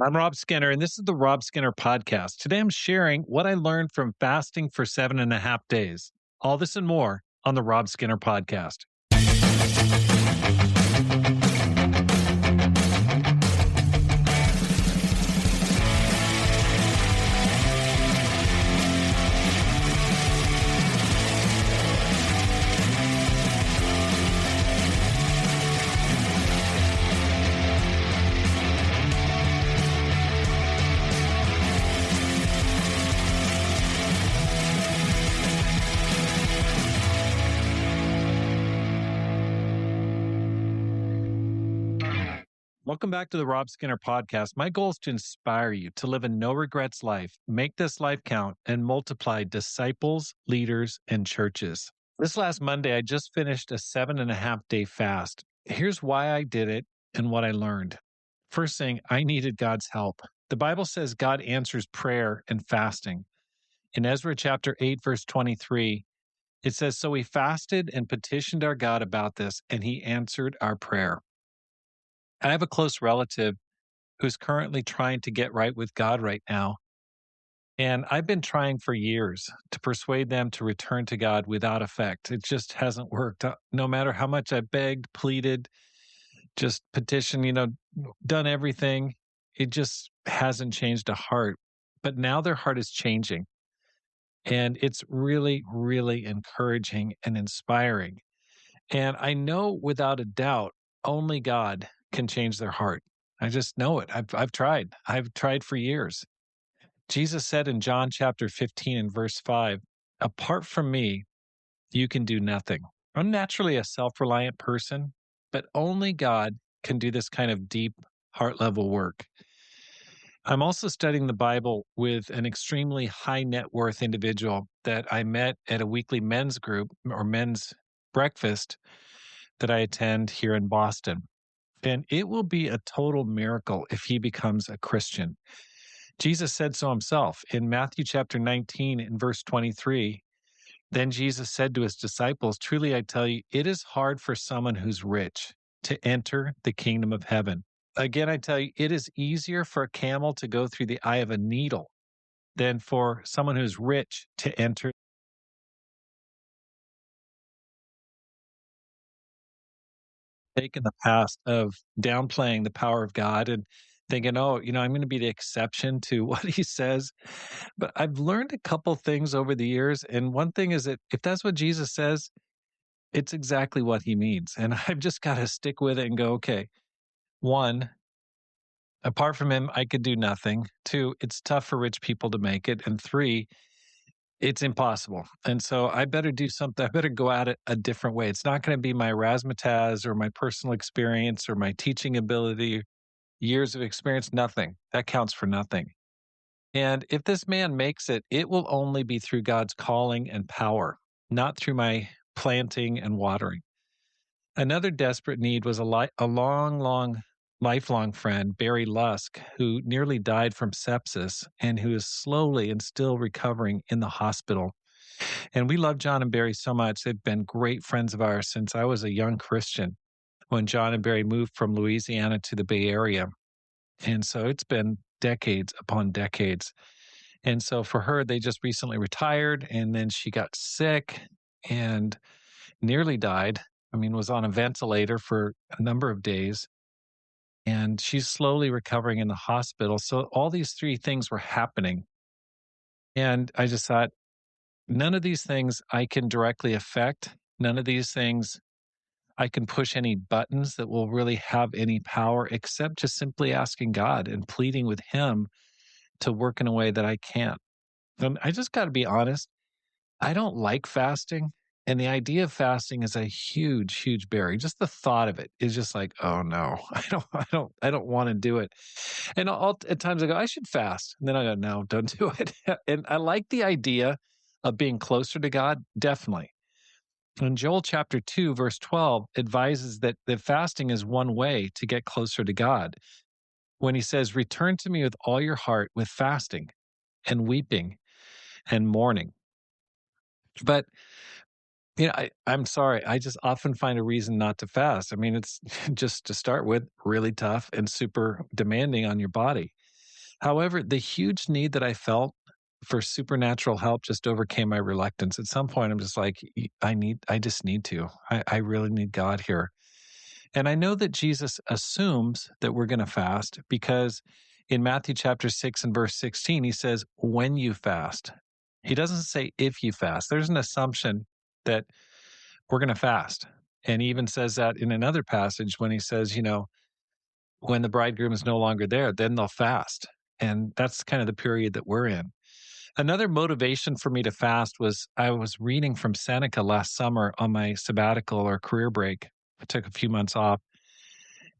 I'm Rob Skinner, and this is the Rob Skinner Podcast. Today I'm sharing what I learned from fasting for 7.5 days. All this and more on the Rob Skinner Podcast. Welcome back to the Rob Skinner Podcast. My goal is to inspire you to live a no regrets life, make this life count, and multiply disciples, leaders, and churches. This last Monday, I just finished a 7.5 day fast. Here's why I did it and what I learned. First thing, I needed God's help. The Bible says God answers prayer and fasting. In Ezra chapter 8, verse 23, it says, "So we fasted and petitioned our God about this, and he answered our prayer." I have a close relative who's currently trying to get right with God right now. And I've been trying for years to persuade them to return to God without effect. It just hasn't worked. No matter how much I begged, pleaded, just petitioned, done everything, it just hasn't changed a heart. But now their heart is changing. And it's really, really encouraging and inspiring. And I know without a doubt, only God can change their heart. I just know it. I've tried. I've tried for years. Jesus said in John chapter 15 and verse 5, "Apart from me, you can do nothing." I'm naturally a self-reliant person, but only God can do this kind of deep heart level work. I'm also studying the Bible with an extremely high net worth individual that I met at a weekly men's group or men's breakfast that I attend here in Boston. And it will be a total miracle if he becomes a Christian. Jesus said so himself in Matthew chapter 19 and verse 23. Then Jesus said to his disciples, "Truly I tell you, it is hard for someone who's rich to enter the kingdom of heaven. Again, I tell you, it is easier for a camel to go through the eye of a needle than for someone who's rich to enter." In the past of downplaying the power of God and thinking, oh, I'm going to be the exception to what he says. But I've learned a couple things over the years. And one thing is that if that's what Jesus says, it's exactly what he means. And I've just got to stick with it and go, okay, one, apart from him, I could do nothing. Two, it's tough for rich people to make it. And three, it's impossible. And so I better do something. I better go at it a different way. It's not going to be my razzmatazz or my personal experience or my teaching ability, years of experience, nothing. That counts for nothing. And if this man makes it, it will only be through God's calling and power, not through my planting and watering. Another desperate need was a lifelong friend, Barry Lusk, who nearly died from sepsis and who is slowly and still recovering in the hospital. And we love John and Barry so much. They've been great friends of ours since I was a young Christian when John and Barry moved from Louisiana to the Bay Area. And so it's been decades upon decades. And so for her, they just recently retired and then she got sick and nearly died. I mean, was on a ventilator for a number of days and she's slowly recovering in the hospital. So all these three things were happening. And I just thought, none of these things I can directly affect. None of these things I can push any buttons that will really have any power except just simply asking God and pleading with him to work in a way that I can't. And I just got to be honest. I don't like fasting. And the idea of fasting is a huge, huge barrier. Just the thought of it is just like, oh no, I don't want to do it. And at times I go, I should fast. And then I go, no, don't do it. And I like the idea of being closer to God, definitely. And Joel chapter 2, verse 12 advises that fasting is one way to get closer to God. When he says, return to me with all your heart with fasting and weeping and mourning. But I'm sorry. I just often find a reason not to fast. I mean, it's just to start with really tough and super demanding on your body. However, the huge need that I felt for supernatural help just overcame my reluctance. At some point, I'm just like, I just need to. I really need God here. And I know that Jesus assumes that we're going to fast because in Matthew chapter 6 and verse 16, he says, when you fast. He doesn't say if you fast. There's an assumption that we're going to fast. And he even says that in another passage when he says, when the bridegroom is no longer there, then they'll fast. And that's kind of the period that we're in. Another motivation for me to fast was I was reading from Seneca last summer on my sabbatical or career break. I took a few months off.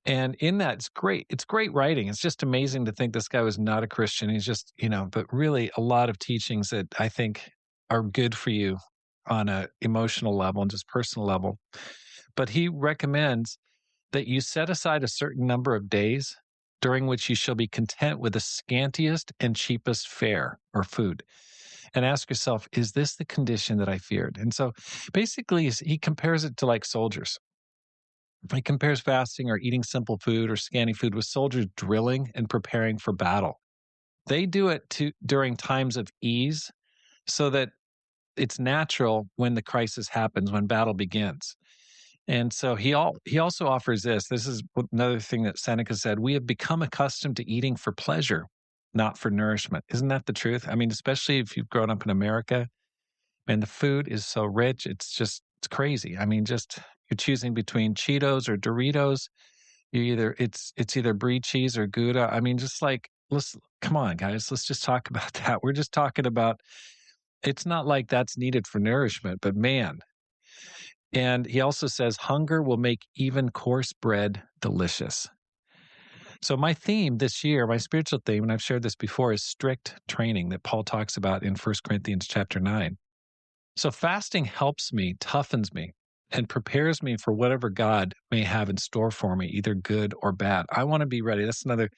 And in that, it's great. It's great writing. It's just amazing to think this guy was not a Christian. He's just, but really a lot of teachings that I think are good for you on a emotional level and just personal level. But he recommends that you set aside a certain number of days during which you shall be content with the scantiest and cheapest fare or food. And ask yourself, is this the condition that I feared? And so basically, he compares it to like soldiers. He compares fasting or eating simple food or scanty food with soldiers drilling and preparing for battle. They do it during times of ease so that it's natural when the crisis happens, when battle begins. And so he also offers this. This is another thing that Seneca said. We have become accustomed to eating for pleasure, not for nourishment. Isn't that the truth? I mean, especially if you've grown up in America and the food is so rich, it's crazy. I mean, just you're choosing between Cheetos or Doritos. It's either brie cheese or Gouda. I mean, just like let's come on, guys, let's just talk about that. We're just talking about it's not like that's needed for nourishment, but man, and he also says, hunger will make even coarse bread delicious. So, my theme this year, my spiritual theme, and I've shared this before, is strict training that Paul talks about in 1 Corinthians chapter 9. So, fasting helps me, toughens me, and prepares me for whatever God may have in store for me, either good or bad. I want to be ready. That's another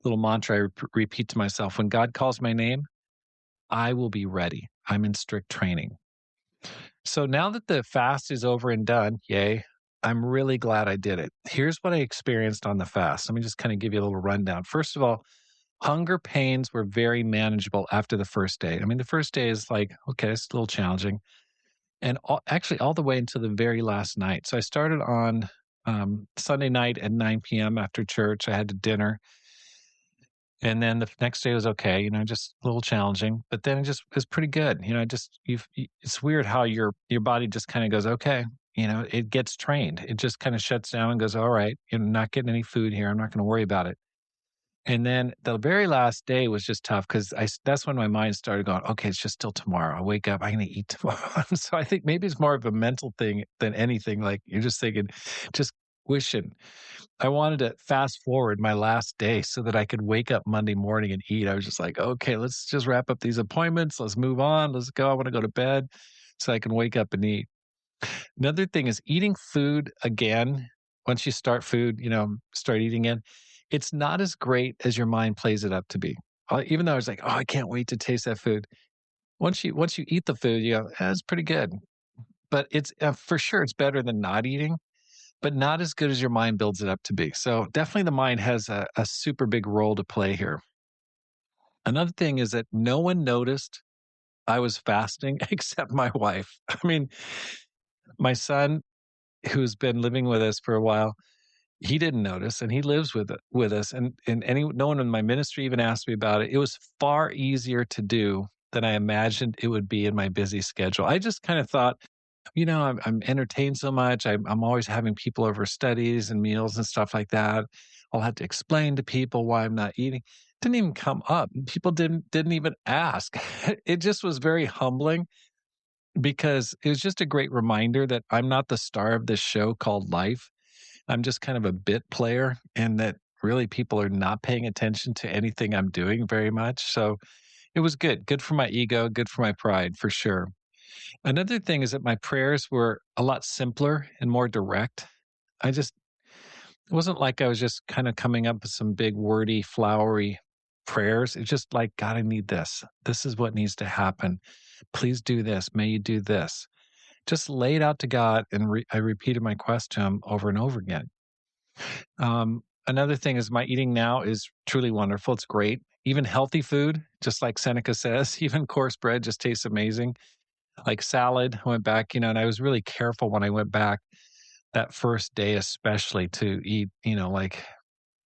little mantra I repeat to myself. When God calls my name, I will be ready. I'm in strict training. So now that the fast is over and done, yay, I'm really glad I did it. Here's what I experienced on the fast. Let me just kind of give you a little rundown. First of all, hunger pains were very manageable after the first day. I mean, the first day is like, okay, it's a little challenging. And actually, all the way until the very last night. So I started on Sunday night at 9 p.m. after church. I had dinner. And then the next day was okay, just a little challenging, but then it just was pretty good. It's weird how your body just kind of goes, okay, it gets trained. It just kind of shuts down and goes, all right, you're not getting any food here. I'm not going to worry about it. And then the very last day was just tough because that's when my mind started going, okay, it's just still tomorrow. I wake up, I'm going to eat tomorrow. So I think maybe it's more of a mental thing than anything. Like you're just thinking, just wishing. I wanted to fast forward my last day so that I could wake up Monday morning and eat. I was just like, okay, let's just wrap up these appointments. Let's move on. Let's go. I want to go to bed so I can wake up and eat. Another thing is eating food again. Once you start food, start eating it, it's not as great as your mind plays it up to be. Even though I was like, oh, I can't wait to taste that food. Once you eat the food, you go, it's pretty good. But it's for sure it's better than not eating, but not as good as your mind builds it up to be. So definitely the mind has a super big role to play here. Another thing is that no one noticed I was fasting except my wife. I mean, my son, who's been living with us for a while, he didn't notice, and he lives with us. And no one in my ministry even asked me about it. It was far easier to do than I imagined it would be in my busy schedule. I just kind of thought, I'm entertained so much. I'm always having people over studies and meals and stuff like that. I'll have to explain to people why I'm not eating. Didn't even come up. People didn't even ask. It just was very humbling because it was just a great reminder that I'm not the star of this show called life. I'm just kind of a bit player, and that really people are not paying attention to anything I'm doing very much. So it was good for my ego, good for my pride for sure. Another thing is that my prayers were a lot simpler and more direct. It wasn't like I was just kind of coming up with some big wordy, flowery prayers. It's just like, God, I need this. This is what needs to happen. Please do this. May you do this. just lay it out to God, and I repeated my quest to him over and over again. Another thing is my eating now is truly wonderful. It's great. Even healthy food, just like Seneca says, even coarse bread just tastes amazing. Like salad, I went back, and I was really careful when I went back that first day, especially to eat, like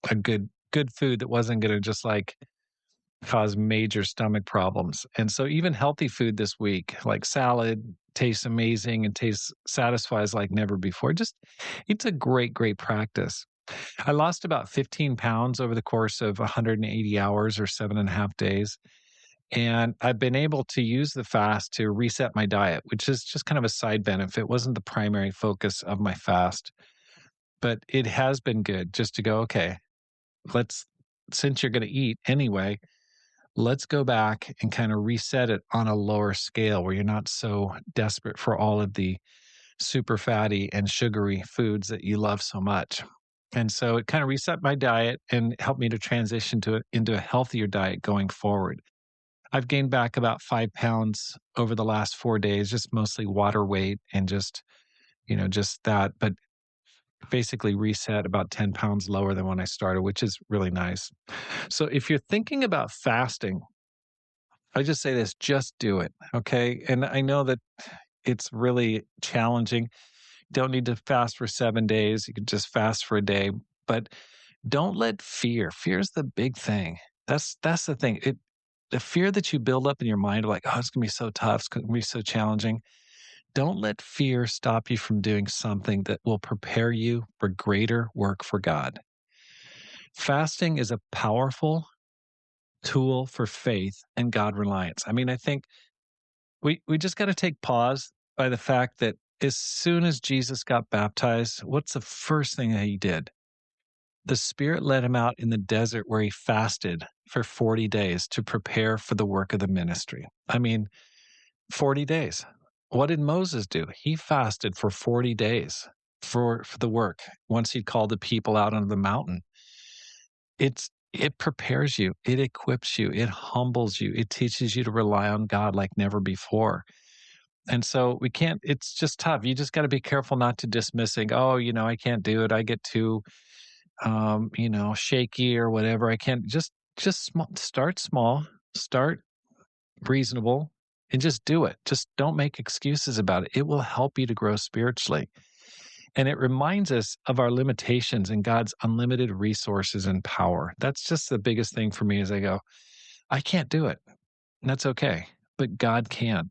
a good food that wasn't going to just like cause major stomach problems. And so even healthy food this week, like salad, tastes amazing and tastes satisfies like never before. Just it's a great practice. I lost about 15 pounds over the course of 180 hours or 7.5 days. And I've been able to use the fast to reset my diet, which is just kind of a side benefit. It wasn't the primary focus of my fast, but it has been good just to go, okay, let's, since you're going to eat anyway, let's go back and kind of reset it on a lower scale where you're not so desperate for all of the super fatty and sugary foods that you love so much. And so it kind of reset my diet and helped me to transition into a healthier diet going forward. I've gained back about 5 pounds over the last 4 days, just mostly water weight and just that, but basically reset about 10 pounds lower than when I started, which is really nice. So if you're thinking about fasting, I just say this, just do it. Okay. And I know that it's really challenging. Don't need to fast for 7 days. You can just fast for a day, but don't let fear is the big thing. That's the thing. The fear that you build up in your mind of like, oh, it's gonna be so tough, it's gonna be so challenging. Don't let fear stop you from doing something that will prepare you for greater work for God. Fasting is a powerful tool for faith and God reliance. I mean, I think we just got to take pause by the fact that as soon as Jesus got baptized, what's the first thing that he did? The Spirit led him out in the desert where he fasted for 40 days to prepare for the work of the ministry. I mean, 40 days. What did Moses do? He fasted for 40 days for the work once he'd called the people out on the mountain. It prepares you, it equips you, it humbles you, it teaches you to rely on God like never before. And so we can't, it's just tough. You just got to be careful not to dismissing, oh, I can't do it. I get too shaky or whatever. I can't start small, start reasonable, and just do it. Just don't make excuses about it. It will help you to grow spiritually. And it reminds us of our limitations and God's unlimited resources and power. That's just the biggest thing for me as I go, I can't do it. And that's okay. But God can.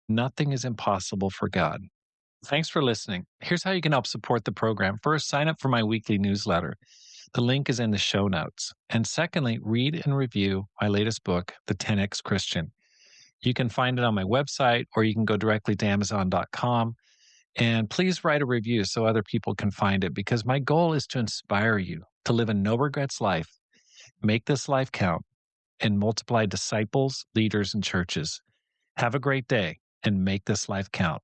Nothing is impossible for God. Thanks for listening. Here's how you can help support the program. First, sign up for my weekly newsletter. The link is in the show notes. And secondly, read and review my latest book, The 10X Christian. You can find it on my website, or you can go directly to Amazon.com. And please write a review so other people can find it, because my goal is to inspire you to live a no regrets life, make this life count, and multiply disciples, leaders, and churches. Have a great day and make this life count.